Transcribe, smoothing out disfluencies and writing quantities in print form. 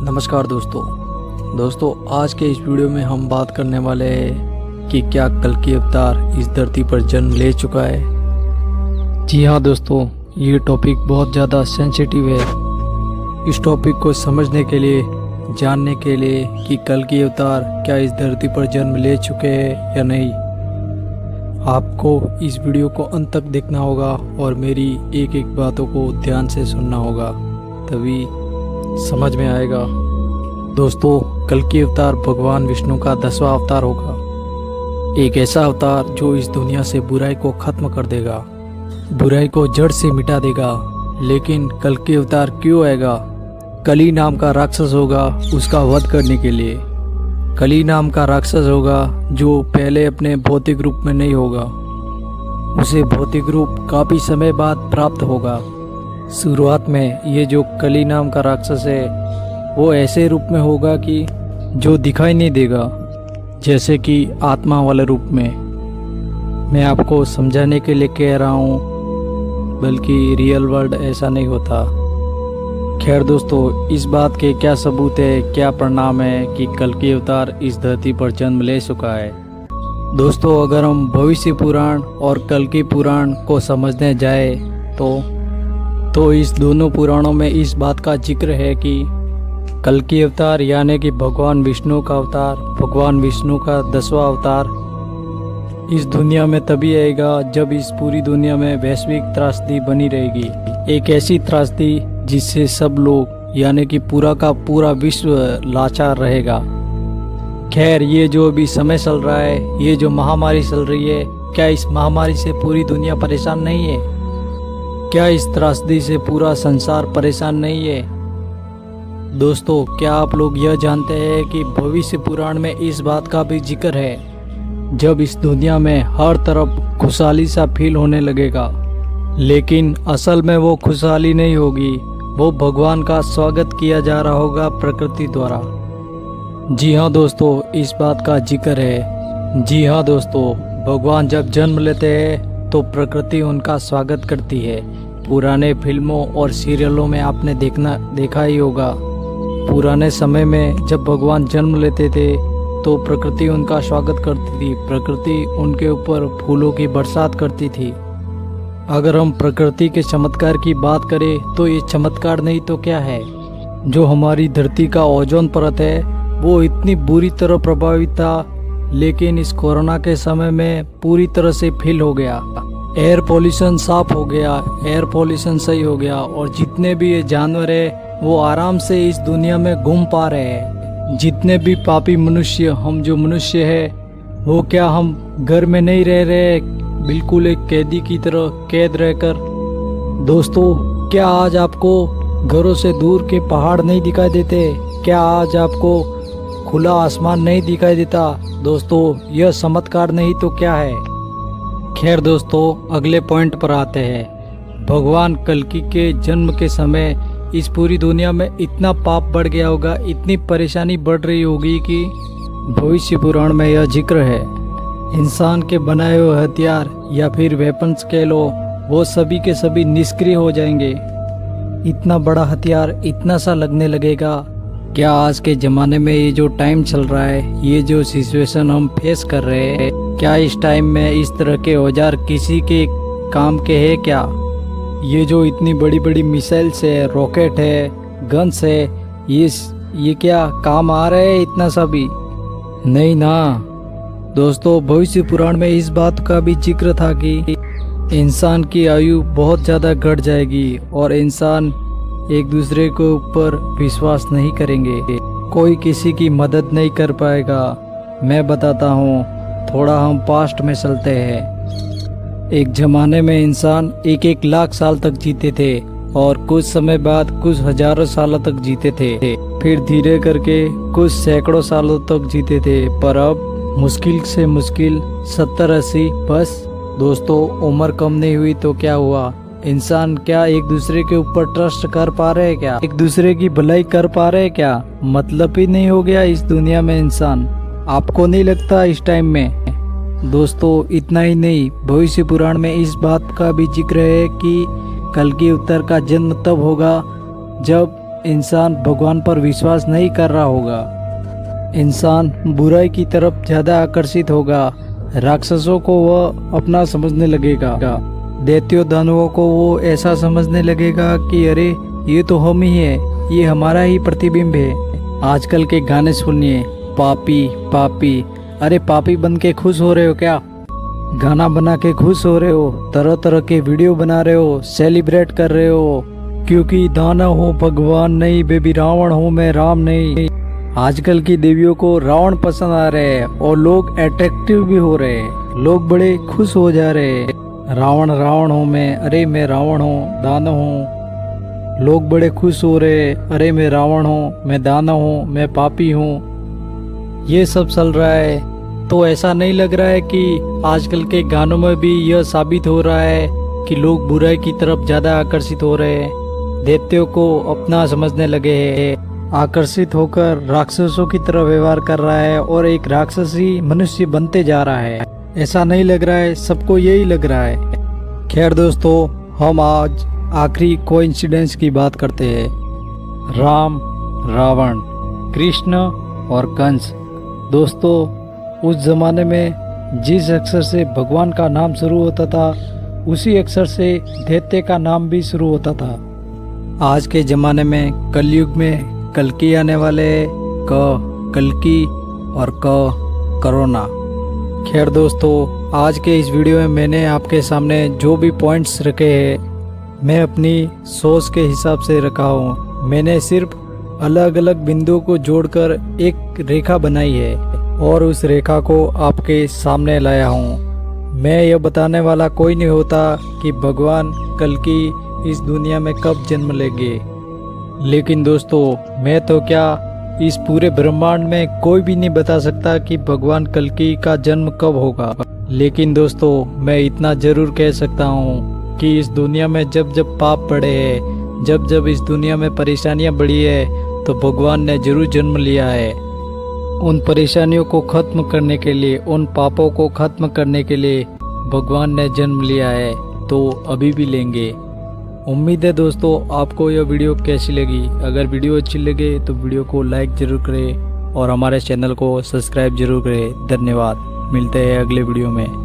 नमस्कार दोस्तों आज के इस वीडियो में हम बात करने वाले हैं कि क्या कल्कि अवतार इस धरती पर जन्म ले चुका है। जी हाँ दोस्तों, ये टॉपिक बहुत ज़्यादा सेंसिटिव है। इस टॉपिक को समझने के लिए, जानने के लिए कि कल्कि अवतार क्या इस धरती पर जन्म ले चुके हैं या नहीं, आपको इस वीडियो को अंत तक देखना होगा और मेरी एक एक बातों को ध्यान से सुनना होगा, तभी समझ में आएगा। दोस्तों, कल्कि अवतार भगवान विष्णु का 10वां अवतार होगा। एक ऐसा अवतार जो इस दुनिया से बुराई को खत्म कर देगा, बुराई को जड़ से मिटा देगा। लेकिन कल्कि अवतार क्यों आएगा? कली नाम का राक्षस होगा उसका वध करने के लिए। कली नाम का राक्षस होगा जो पहले अपने भौतिक रूप में नहीं होगा, उसे भौतिक रूप काफ़ी समय बाद प्राप्त होगा। शुरुआत में ये जो कली नाम का राक्षस है वो ऐसे रूप में होगा कि जो दिखाई नहीं देगा, जैसे कि आत्मा वाले रूप में। मैं आपको समझाने के लिए कह रहा हूँ, बल्कि रियल वर्ल्ड ऐसा नहीं होता। खैर दोस्तों, इस बात के क्या सबूत है, क्या परिणाम है कि कल्कि अवतार इस धरती पर जन्म ले चुका है। दोस्तों, अगर हम भविष्य पुराण और कल्कि पुराण को समझने जाए तो इस दोनों पुराणों में इस बात का जिक्र है कि कल्कि अवतार यानी कि भगवान विष्णु का अवतार, भगवान विष्णु का 10वां अवतार इस दुनिया में तभी आएगा जब इस पूरी दुनिया में वैश्विक त्रासदी बनी रहेगी। एक ऐसी त्रासदी जिससे सब लोग यानी कि पूरा का पूरा विश्व लाचार रहेगा। खैर, ये जो अभी समय चल रहा है, ये जो महामारी चल रही है, क्या इस महामारी से पूरी दुनिया परेशान नहीं है? क्या इस त्रासदी से पूरा संसार परेशान नहीं है? दोस्तों, क्या आप लोग यह जानते हैं कि भविष्य पुराण में इस बात का भी जिक्र है, जब इस दुनिया में हर तरफ खुशहाली सा फील होने लगेगा, लेकिन असल में वो खुशहाली नहीं होगी, वो भगवान का स्वागत किया जा रहा होगा प्रकृति द्वारा। जी हाँ दोस्तों, इस बात का जिक्र है। जी हाँ दोस्तों, भगवान जब जन्म लेते हैं तो प्रकृति उनका स्वागत करती है। पुराने फिल्मों और सीरियलों में आपने देखा ही होगा। पुराने समय में जब भगवान जन्म लेते थे तो प्रकृति उनका स्वागत करती थी, प्रकृति उनके ऊपर फूलों की बरसात करती थी। अगर हम प्रकृति के चमत्कार की बात करें तो ये चमत्कार नहीं तो क्या है। जो हमारी धरती का ओजोन परत है वो इतनी बुरी तरह प्रभावित था, लेकिन इस कोरोना के समय में पूरी तरह से फिल हो गया। एयर पोल्यूशन साफ हो गया, एयर पोल्यूशन सही हो गया, और जितने भी ये जानवर है वो आराम से इस दुनिया में घूम पा रहे हैं। जितने भी पापी मनुष्य, हम जो मनुष्य है, वो क्या हम घर में नहीं रह रहे, बिल्कुल एक कैदी की तरह कैद रहकर। दोस्तों, क्या आज आपको घरों से दूर के पहाड़ नहीं दिखाई देते? क्या आज आपको खुला आसमान नहीं दिखाई देता? दोस्तों, यह चमत्कार नहीं तो क्या है। खैर दोस्तों, अगले पॉइंट पर आते हैं। भगवान कल्कि के जन्म के समय इस पूरी दुनिया में इतना पाप बढ़ गया होगा, इतनी परेशानी बढ़ रही होगी कि भविष्य पुराण में यह जिक्र है। इंसान के बनाए हुए हथियार या फिर वेपन्स कह लो, वो सभी के सभी निष्क्रिय हो जाएंगे। इतना बड़ा हथियार इतना सा लगने लगेगा। क्या आज के ज़माने में ये जो टाइम चल रहा है, ये जो सिचुएशन हम फेस कर रहे हैं, क्या इस टाइम में इस तरह के औजार किसी के काम के हैं क्या? ये जो इतनी बड़ी बड़ी मिसाइल्स है, रॉकेट है, गन्स है, ये क्या काम आ रहे हैं इतना सा भी? नहीं ना। दोस्तों, भविष्य पुराण में इस बात का भी जिक्र था कि इंसान की आयु बहुत ज़्यादा घट जाएगी और इंसान एक दूसरे के ऊपर विश्वास नहीं करेंगे, कोई किसी की मदद नहीं कर पाएगा। मैं बताता हूँ, थोड़ा हम पास्ट में चलते हैं। एक ज़माने में इंसान 1-1 लाख साल तक जीते थे और कुछ समय बाद कुछ हजारों सालों तक जीते थे, फिर धीरे करके कुछ सैकड़ों सालों तक जीते थे, पर अब मुश्किल से मुश्किल 70-80 बस। दोस्तों, उम्र कम नहीं हुई तो क्या हुआ? इंसान क्या एक दूसरे के ऊपर ट्रस्ट कर पा रहे हैं क्या? एक दूसरे की भलाई कर पा रहे हैं क्या? मतलब ही नहीं हो गया इस दुनिया में इंसान। आपको नहीं लगता इस टाइम में? दोस्तों, इतना ही नहीं, भविष्य पुराण में इस बात का भी जिक्र है कि कल्कि अवतार का जन्म तब होगा जब इंसान भगवान पर विश्वास नहीं कर रहा होगा। इंसान बुराई की तरफ ज्यादा आकर्षित होगा। राक्षसों को वह अपना समझने लगेगा। दैत्यों दानवों को वो ऐसा समझने लगेगा कि अरे ये तो हम ही है, ये हमारा ही प्रतिबिंब है। आजकल के गाने सुनिए, पापी पापी, अरे पापी बन के खुश हो रहे हो क्या? गाना बना के खुश हो रहे हो, तरह तरह के वीडियो बना रहे हो, सेलिब्रेट कर रहे हो, क्योंकि दानव हो भगवान नहीं, बेबी रावण हूँ मैं राम नहीं। आजकल की देवियों को रावण पसंद आ रहे हैं और लोग अट्रैक्टिव भी हो रहे हैं, लोग बड़े खुश हो जा रहे हैं। रावण रावण हूँ मैं, अरे मैं रावण हूँ, दानव हूँ। लोग बड़े खुश हो रहे हैं, अरे मैं रावण हूँ, मैं दानव हूँ, मैं पापी हूँ। ये सब चल रहा है। तो ऐसा नहीं लग रहा है कि आजकल के गानों में भी यह साबित हो रहा है कि लोग बुराई की तरफ ज्यादा आकर्षित हो रहे हैं, दैत्यों को अपना समझने लगे हैं, आकर्षित होकर राक्षसों की तरह व्यवहार कर रहा है और एक राक्षसी मनुष्य बनते जा रहा है। ऐसा नहीं लग रहा है, सबको यही लग रहा है। खैर दोस्तों, हम आज आखिरी कोइंसिडेंस की बात करते हैं। राम, रावण, कृष्ण और कंस। दोस्तों, उस जमाने में जिस अक्षर से भगवान का नाम शुरू होता था, उसी अक्षर से दैत्य का नाम भी शुरू होता था। आज के जमाने में कलयुग में कल्कि आने वाले, कल्कि और कोरोना। खैर दोस्तों, आज के इस वीडियो में मैंने आपके सामने जो भी पॉइंट्स रखे हैं, मैं अपनी सोच के हिसाब से रखा हूँ। मैंने सिर्फ अलग अलग बिंदुओं को जोड़कर एक रेखा बनाई है और उस रेखा को आपके सामने लाया हूँ। मैं यह बताने वाला कोई नहीं होता कि भगवान कल्कि इस दुनिया में कब जन्म लेंगे। लेकिन दोस्तों, मैं तो क्या, इस पूरे ब्रह्मांड में कोई भी नहीं बता सकता कि भगवान कल्कि का जन्म कब होगा। लेकिन दोस्तों, मैं इतना जरूर कह सकता हूँ कि इस दुनिया में जब जब पाप बढ़े हैं, जब जब इस दुनिया में परेशानियाँ बढ़ी है, तो भगवान ने जरूर जन्म लिया है। उन परेशानियों को खत्म करने के लिए, उन पापों को खत्म करने के लिए भगवान ने जन्म लिया है, तो अभी भी लेंगे। उम्मीद है दोस्तों, आपको यह वीडियो कैसी लगी। अगर वीडियो अच्छी लगे तो वीडियो को लाइक जरूर करें और हमारे चैनल को सब्सक्राइब जरूर करें। धन्यवाद। मिलते हैं अगले वीडियो में।